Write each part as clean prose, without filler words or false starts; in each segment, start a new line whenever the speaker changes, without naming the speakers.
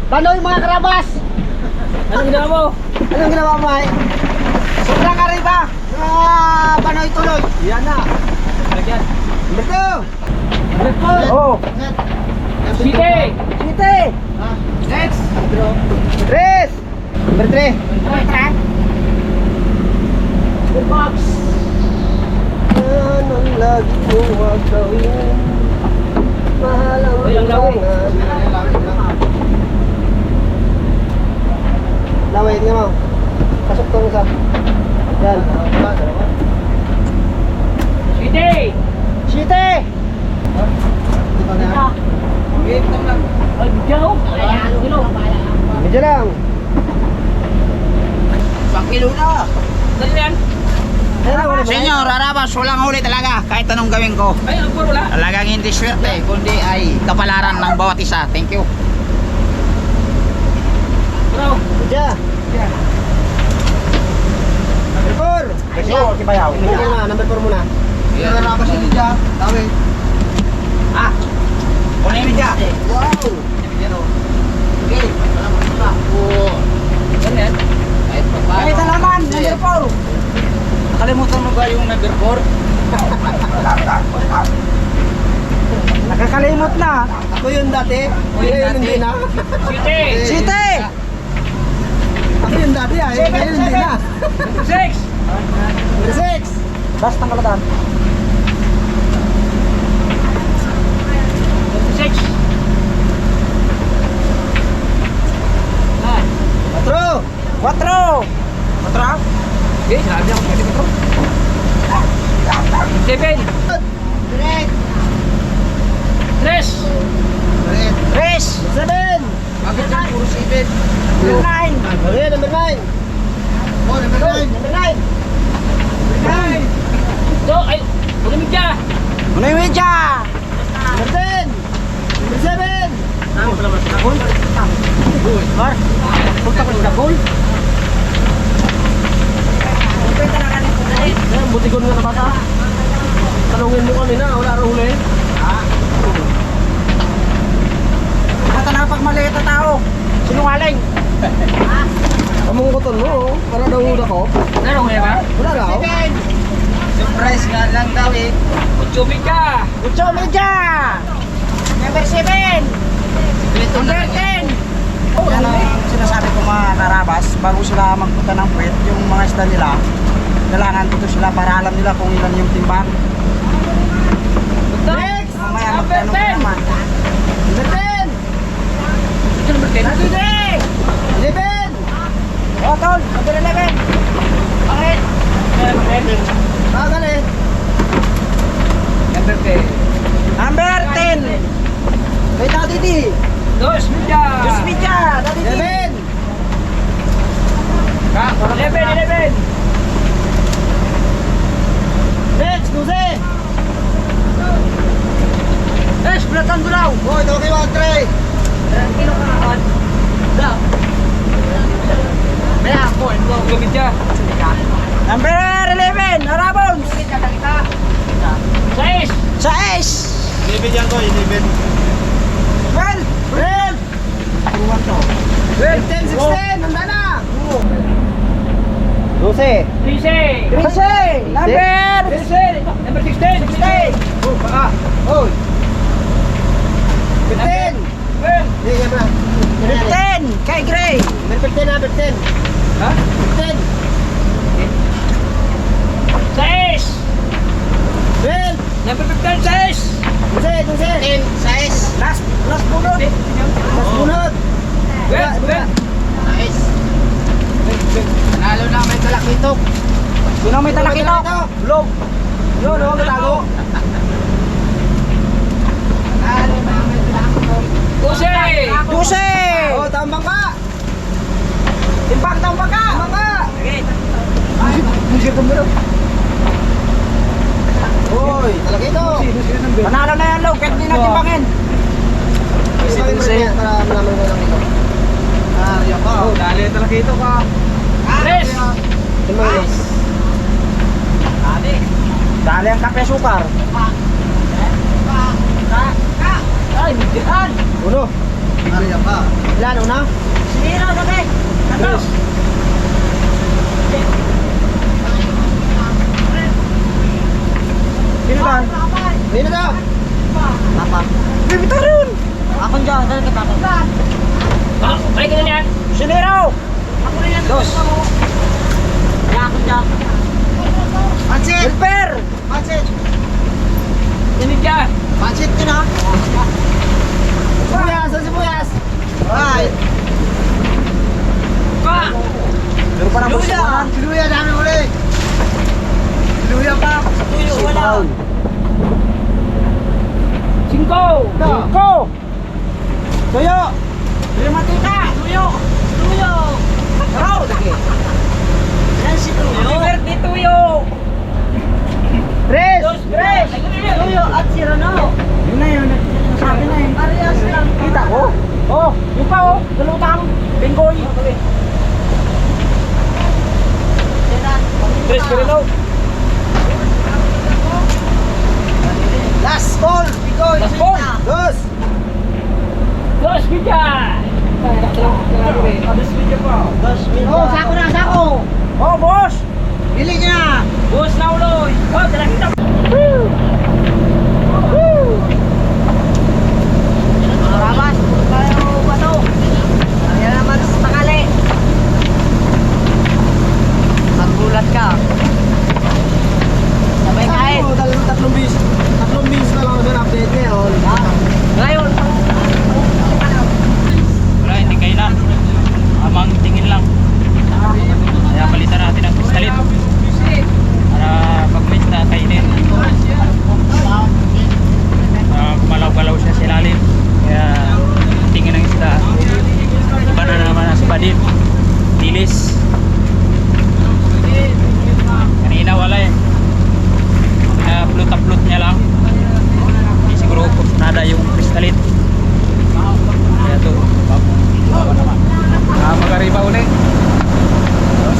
Banoy mga karabas!
Anong ginawa mo?
Anong ginawa mo ay? Sobrang arriba! Banoy tuloy!
Yan na. Lagyan.
Ito! Ito!
Oh. Site.
Site!
Next.
Tres! Number 3!
Box.
Anong lagi mong magawin? Mahal ang
Ay, ang laway.
Laway, tingnan mo. Pasok to isa. Yan.
Site.
Site!
Ay, bigyan oh. Kilo.
Medyo lang.
1 kilo na.
Dali yan.
Senyor, Arabas, walang huli talaga. Kahit anong gawin ko.
Ay, ang puro wala.
Talagang hindi swerte, kundi ay kapalaran ng bawat isa. Thank you.
Bro.
Medyo. Number 4! Number 4 muna.
Arabas ini dyan. Tawi. Ah. Kunin mo dyan.
Wow!
Okay.
Dali yan.
Ay, salaman. Number 4. Nakalimutan mo ba yung number 4?
Nakakalimot na. Ako yun dati. Ngayon hindi na.
Site.
Site! Ako yun dati ay. Ngayon hindi na.
6.
Number 6! Basta ang kalatan.
6.
4!
4.
Okay, sinabi ako. Pwede ko. 7.
Direct!
3.
7!
Bakit yan? Puro 7.
Number 9! Okay, number 9!
Oh, number 9.
Number 9!
So, ay, huwag bigyan.
Ano yung medya?
Number 10! Number 7!
Punta ko sa goal. Buti ko nga na bata. Tanungin mo kami na, wala rin huli.
Bata na pag maliit na tao.
Sinungaling.
Among koton mo, para daw ako.
Wala rin huli ba?
Wala daw.
Surprise nga lang daw eh.
Utsubig ka.
Mucho medya!
Number 7. Number 10. Yan ang sinasabi ko mga karabas, bago sila magpunta ng puwet, yung mga isda nila, kailangan dito sila para alam nila kung ilan yung timbang.
Next!
Mamaya
Number
magtanong
10.
naman.
Number 10!
Ito number 10.
11!
Oh, tol, number 11.
Bakit? Number 10.
Galit!
Number 10.
Number 10. Wait, Daddy D.
Dos media.
Just media, Daddy D.
11!
11.
Next! 12!
Eh, bulatan ko daw.
Oh, ito kayo 3!
Kilo ka na. Daw. Kaya ako, ito ang gamit niya.
Number 11, Arabons.
6.
Sa S.
11 yan ko, 11.
12.
12! 15, 16! Handa na! 12!
13.
13. Number
16.
16.
Oh, baka! Oh! 15!
12.
Hindi, yan na.
15. Kay Gray.
Number 15 na, 15.
Ha?
15!
6.
12!
Number 15, 6.
12, 12!
10. Sa S. Last bunod.
Mas bunod!
Nice. Nanalo na may talakitok. Sino may talakitok?
Vlog! Yun, oh, katago!
Nanalo na may talakitok.
12.
12.
Oh, tambang ka!
Timbang ka.
Tambang ka! Hoy, talaga ito!
Panalo na yan, Log. Kahit hindi na timbangin.
Isipin mo niya para malaman ko lang ito.
Yan pa.
Oh, dali talaga ito ka!
3.
Timbang mo.
Dali ang kape sukar.
Ay, bigyan.
Uno! Ariya pa.
Ilan una?
Sinira, sabi. Tatlo.
Sino ba? Sino daw?
Papa.
Bibita rin!
Akong dyan, dyan kita ako.
Balik ka na yan.
Sinero!
Ako rin yan.
Dos.
Kaya akong dyan. Pansit!
Helper!
Pansit!
Dinig ka.
Pansit din ha?
Sibuyas! Ang sibuyas!
Right.
Pa.
Meron pa na boss.
Luya! Luya, dami ulit! Luya pa! Luya, wala!
Cinco.
Ko! Tuyo!
Luya matika! Luyo! Luyo!
Taraw! Lagi!
Yan si Luyo!
Liberty Tuyo.
Tres!
Tres.
Luyo at si Rano!
Yun na yun.
Sabi na yun. Parehas lang.
Kita ko.
Oh, yung pa oh. Galutang. Benggoy. Tres Perino.
Last ball! Bigoy!
Last ball.
Dos!
Dos Villa. Dos Villa pa.
Oh, sako na, sako!
Oh, boss!
Bili niya!
Bus na uloy. Oh, dala kita.
Marabas, tayo bato. Ayan naman sa takali. Magbulat ka. Sabay kain.
Tatlong bis na lang ako update ngayon.
Ngayon. Wala, hindi kayo na. Amang tingin lang. Kaya palitan natin ang pistalit. Para pag may isda kainin. Gumalaw-galaw siya sa ilalim. Kaya tingin ng isda. Iba na naman ang spadin. Dilis. Kanina wala eh. Upload niya lang. Hindi siguro kursunada yung pistalit. Kaya ito, bawa naman. Magariba ulit.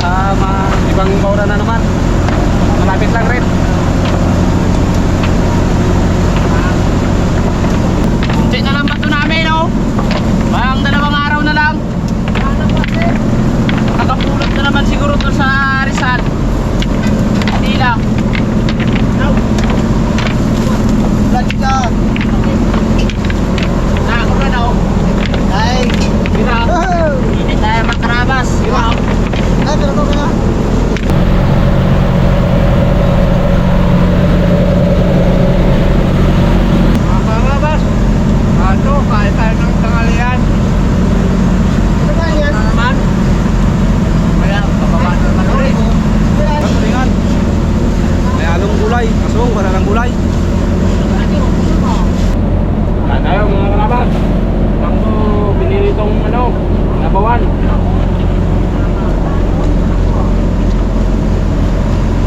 Sa ibang baura na naman. Malapit lang rin. Kunti na lang bato namin, oh. Parang 2 araw na lang. Nakapulot na naman siguro to sa Rizal. Hindi lang.
Blood ka.
Ako na daw.
Ay,
Bira.
hindi tayo makarabas.
Bira.
Ay, pero ko na.
Makarabas! Ano? Kahit tayo ng tanghalian.
Ano ba yan?
Naman? Kaya, bababa na naman ulit. Katulingan. May halong gulay. Kaso, wala ng gulay.
Kaya tayo mga kalaban. Ang binili itong nabawan.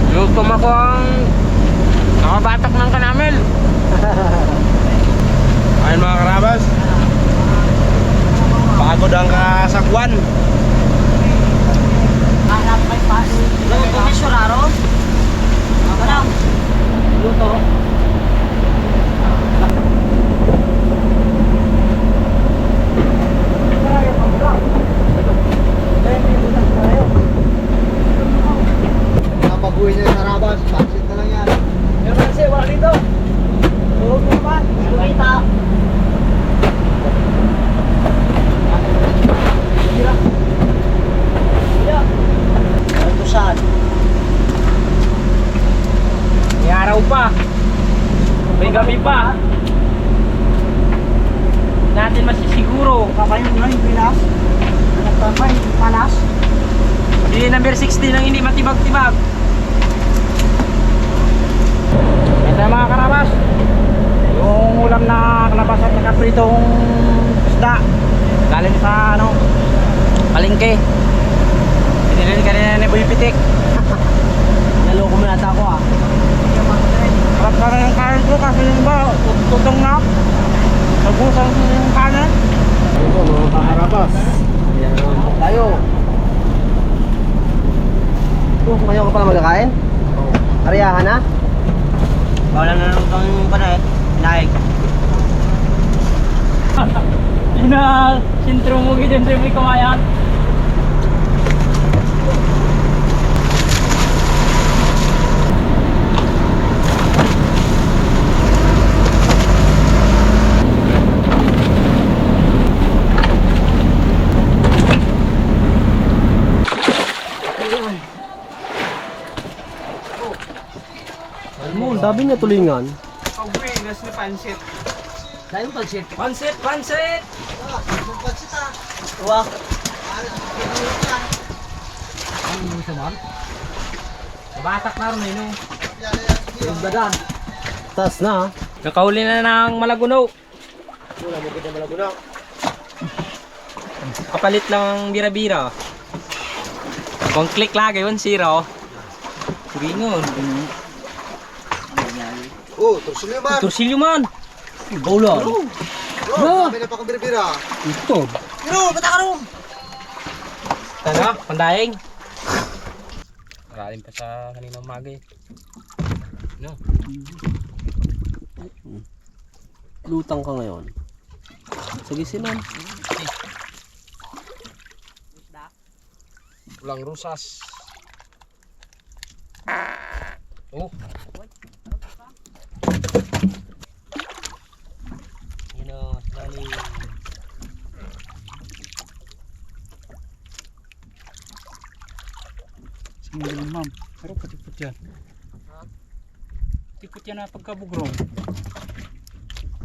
Lutom ako ang nakabatak ng kanamel.
Ayun mga karabas. Pagod ang kasagwan.
Hanap may pas. Luto ni Suraro. Ano? Luto. Napabuhay na yung Sarabas. Pansit na lang yan.
Yung kasi wala dito.
Tulog mo naman. Lumita. Ito saan?
May araw pa. May gabi pa. Natin masisiguro.
Kapayin mo na yung Pinas. Nagpapay, panas.
Hindi number 16 ang hindi matibag-tibag. Ito mga karabas. Yung ulam na kalabas at nakapritong isda. Galing sa palengke. Pinilin kanina ni Boy Pitik.
Naloko mo nata ako ah.
Harap ka na yung kain ko kasi yung ba, tutong na. Nagusan yung kanin.
Ito mga karabas.
Ayan naman tayo. Ngayon ka pala magkakain? Ariyahan na? Bawala na lang itong panay. Naik.
Ina, sintro mo gid sa may kamayan.
Sabi niya tulingan.
Pag-winas na pansit.
Dahil pansit.
Pansit! Pansit!
Wah.
Ano sa man? Batak na ron no.
Yung dadan. Tas na.
Nakahuli na ng malagunaw.
Wala mo kita malaguna.
Kapalit lang ang bira-bira. Kung click lagi yun, zero. Ringon.
Oh, tursilyo man.
Tursilyo man.
Bola.
Bro! Sabi na pa kong bira-bira.
Ito.
Bro, bata ka ron!
Tara, pandaing. Malalim pa sa kaninang umaga eh. No.
Lutang ka ngayon. Sige sinan.
Ulang rusas.
Oh. Yun o, dali. Sige ma'am, pero patipot yan. Patipot yan na pagkabugrong.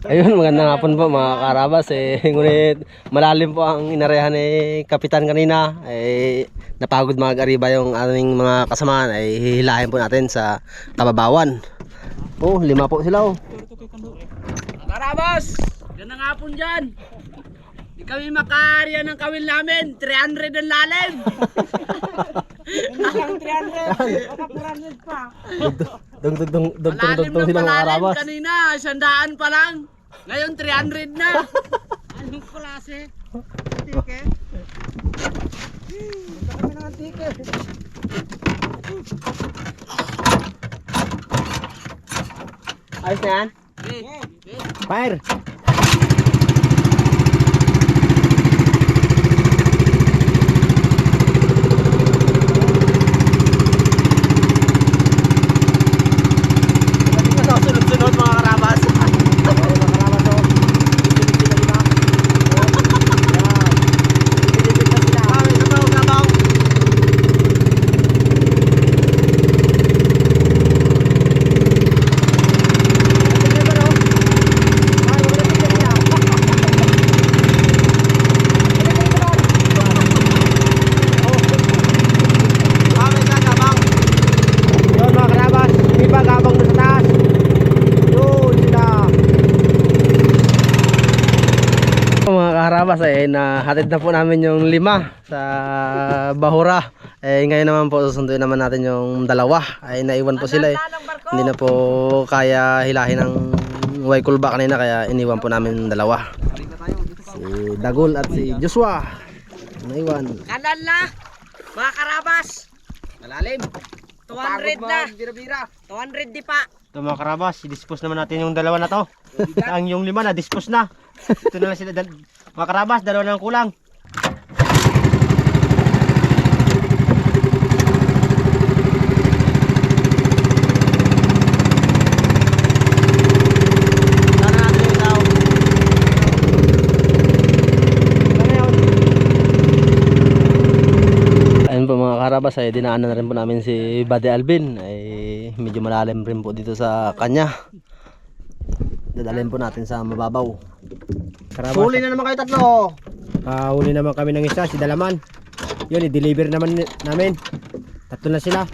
Ayun, magandang hapon po mga karabas. Ngunit malalim po ang inarehan ni Kapitan kanina. Napagod mag-ariba yung aming mga kasamahan. Hihilahin po natin sa kababawan. Oh, 5 po sila oh.
Karabas! Yan ang hapon dyan! Di kami makaharya ng kawil namin. 300 ang lalim! Hanggang 300! Baka 400 pa!
Dugtong sila mga karabas.
Kanina, 100 pa lang. Ngayon 300 na. Anong klase? Tike? Kami na ang tike.
Ayos na yan? Fire! Sunod-sunod mga karabas. Karabas nahatid na po namin yung 5 sa Bahura. Ngayon naman po susunduin naman natin yung 2. Naiwan po sila Hindi na po kaya hilahin ng Waikulba kanina kaya iniwan po namin 2. Si Dagol at si Joshua. Naiwan.
Kanan na! Mga karabas! Malalim! 200 na! 200 di pa!
Ito mga karabas, i-dispose naman natin yung 2 na to. Ang yung 5 na dispose na. Ito na lang sila mga karabas, 2 na lang kulang. Sana natin yung tao. Ayun po mga karabas, dinaanan na rin po namin si Buddy Alvin. Medyo malalim rin po dito sa kanya. Dadalhin po natin sa mababaw. Karabas. Huli na naman kayo 3. Huli naman kami ng isa, si Dalaman. Yun, i-deliver naman namin. 3 na sila.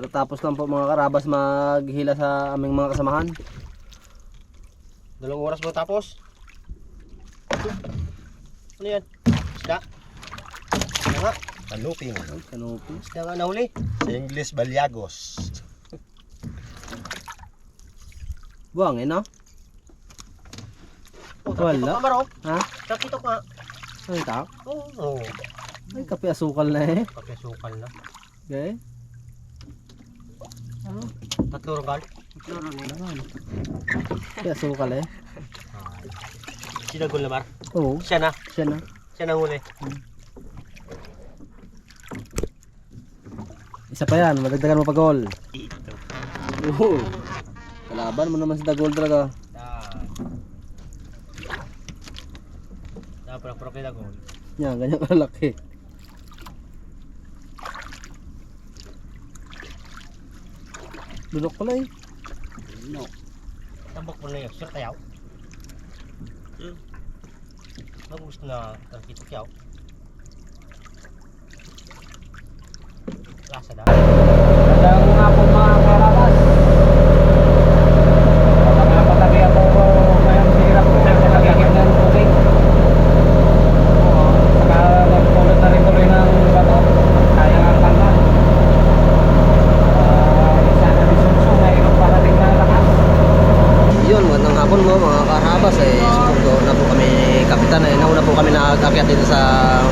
Tapos lang po mga karabas maghila sa aming mga kasamahan. 2 oras po tapos. Ano yan? Isda? Ano nga?
Kanuping.
Kanuping. Isda nga nahuli.
Sa English, balyagos.
Buwangin, no? Wala. Ha?
Kakito ka.
Ano ito?
Oo.
Ay, kape asukal na eh.
Pakisukal na.
Okay.
Tatlo ron, Carl.
Kaya sukal eh.
Sinagol na, Mar.
Oo,
Siya na.
siya na.
Siya na huli.
Isa pa yan, madagdagan mo pa goal.
Ito.
Oo. Kalaban mo naman si Dagol talaga.
Dapat pura kay Dagol.
Yan, ganyan kalaki. Dulok pala eh.
Tambok mo na yun. Sure tayo. Bagus na terkito kyaw. Lasa dah.
Magandang nga po mga karabas. Patabi ako ngayong sirap ko sa kagigib ng tubig. Saka nagpulot na rin tuloy ng bato. Kaya nga kanta. Isa na rin sumso. Mayroon parating na lakas.
Yun, magandang hapon mo mga karabas eh. Sumunod na po kami kapitan eh. Nauna po kami nag-akyat dito sa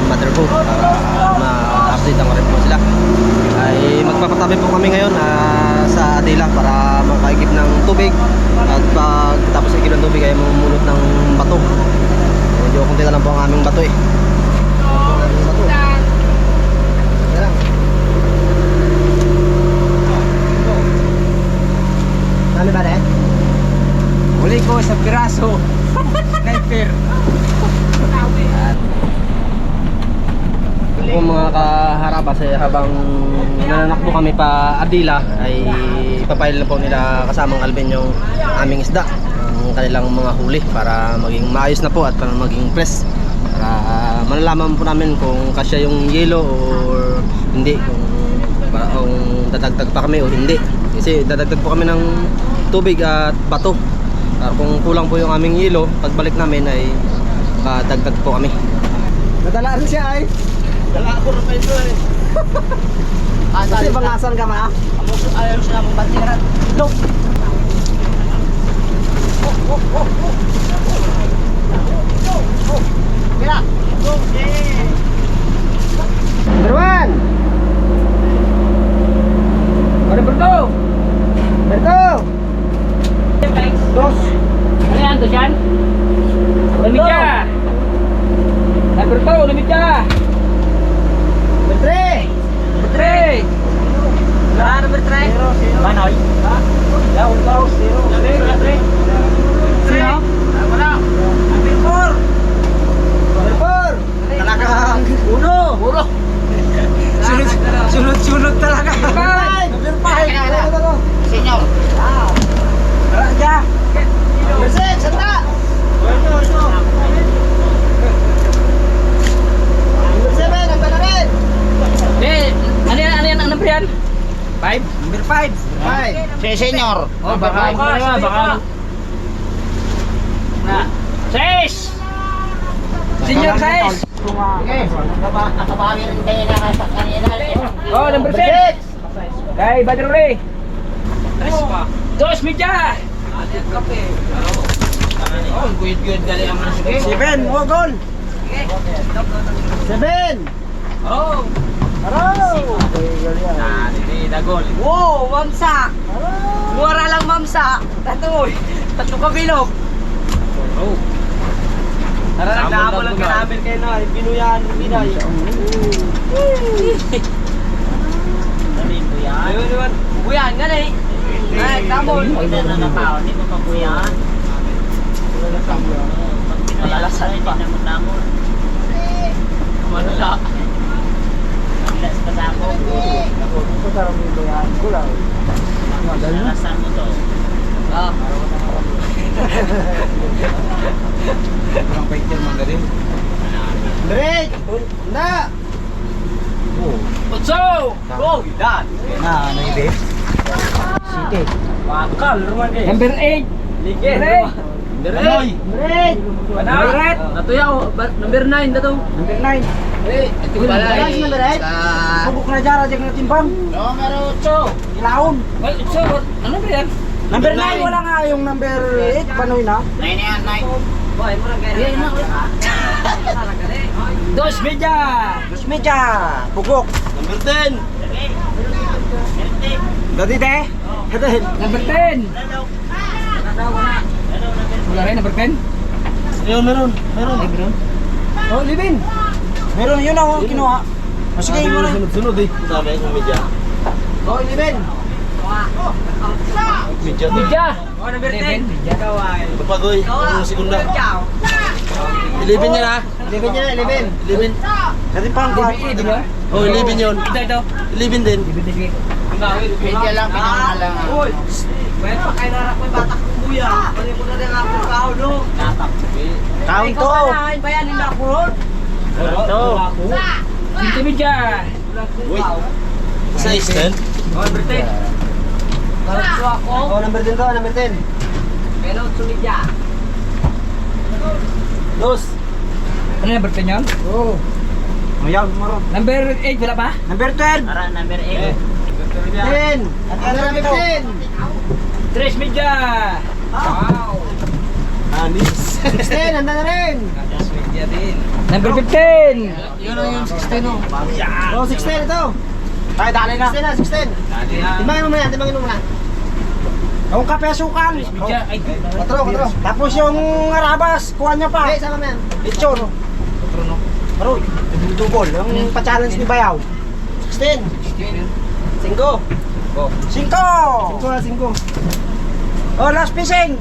motherboard para ma-update ang rin po sila. Ay magpapatabi po kami ngayon sa Adila para makaigib ng tubig at pag tapos igib ng tubig ay mamumulot ng bato. Medyo kunti na lang po ang aming bato eh. Bato. Yan lang. Dami ba rin?
Huli ko sa piraso. Sniper.
Kung mga kaharabas eh, habang nananakbo kami pa Adila ay ipapail na po nila kasamang Alvin yung aming isda, ang kanilang mga huli para maging maayos na po at para maging fresh, para malalaman po namin kung kasya yung yelo or hindi, kung dadagdag pa kami o hindi, kasi dadagdag po kami ng tubig at bato. Kung kulang po yung aming yelo, pagbalik namin ay makadagdag po kami. Nadala rin siya ay.
Dala ako rin kayo eh.
Kasi bangasan ka ma?
Ayaw sila mong batiran. Look! Kira!
Number 1!
Number 2.
Number 2!
Dos. Ano yan? Dos yan? Lamig ka. Number 2, lamig ka.
Number 3!
Number 3.
Number 3.
Manoy.
Daw, zero.
Sino?
Wala. Number 4.
Number 4!
Talagang uno.
Puro.
Sunod-sunod talaga.
Number 5!
Senyor. Raja.
Number 6! Sanda! Number 7! Ang na rin!
Ano yan ang number yan? 5?
Number 5.
5!
Si Senyor.
Oh, baka na. 6! Senior 6!
Okay. Nakabawi rin tayo na sa kanina.
Oh, number 6! Kay Badruli. 2 media! Oh, good gali ang mga sige.
7. Oh, goal.
7!
Oh! Hindi, dagol.
Wow, mamsa. Mura lang mamsa. Tatlo ka bilog.
Oh!
Tara, nagdahamulan ka namin kayo na. Binuyan, binay. Ayun naman. Buyan, nga na eh. Ay, tamol. Hindi na natao. Hindi mo pa buyan. Malalasan pa. Manula. Malas pa sa ako. Ito sarang dito yan. Gulaw. Malalasan mo to. Ah.
Ang picture man galing.
Break! Na!
Utso!
Go, dan.
Na, ano yung base?
City.
Bakal, number 8. Ligid. Number 8.
Break.
Number 8. Natuyaw. Number 9 dato.
Number 9.
Ito pala.
Number 8. Subok na dyan, rajak na timbang.
Number 8.
Ilaon.
Well, Utso, ano ba yan?
Number 9, wala nga yung number 8. Panoy na.
9 yan, 9. Boy, mura gaya na. Dos media.
Dos media. Bugok.
Number 10!
Dati de.
Number 10. Wala rin, number 10.
Ayun, meron.
Oh, Livin. Meron yun ako kinuha. O sige, mo na.
Sunod-sunod eh. Sabi kong medya.
Oh, Livin.
Medya to.
Midya. Number 10.
Papagoy. Ang segunda. 11 yan ha.
11 yun na, 11.
11.
Dati pa ang
Di ba?
Oh, 11 yun.
Ito.
11 din.
Media lang pinangalang. Uy! Pwede pa kayo narak mo yung batak ng buya. Pwede mo na rin ako ng kahon, no? Kahon to! Bayan nila ako ron.
Ito.
Ito midya.
Uy. Sa isten.
Number 10.
Oh, number 10 to, number 10. Pero sumidya.
Dos.
Ano number 10 yun?
Oo. Mayaw, maron.
Number 8 wala pa?
Number 12.
Number 8.
10. At ano number 10?
3 midya. Wow.
Anis.
16, handa na rin.
Midya din. Number 15.
Yun ang yung 16, no? Oh, 16 ito. Tayo, dali na. 16 na, 16. Timbangin mo muna, timbangin mo muna. Yung kape asukal.
Midya. Ay,
Katro. Tapos yung arabas, kuha niya pa. Sama mo yan. Lechon. Pero, dubol. Yung pa-challenge ni Bayaw. 16. 5. 5. 5. Oh, last fishing.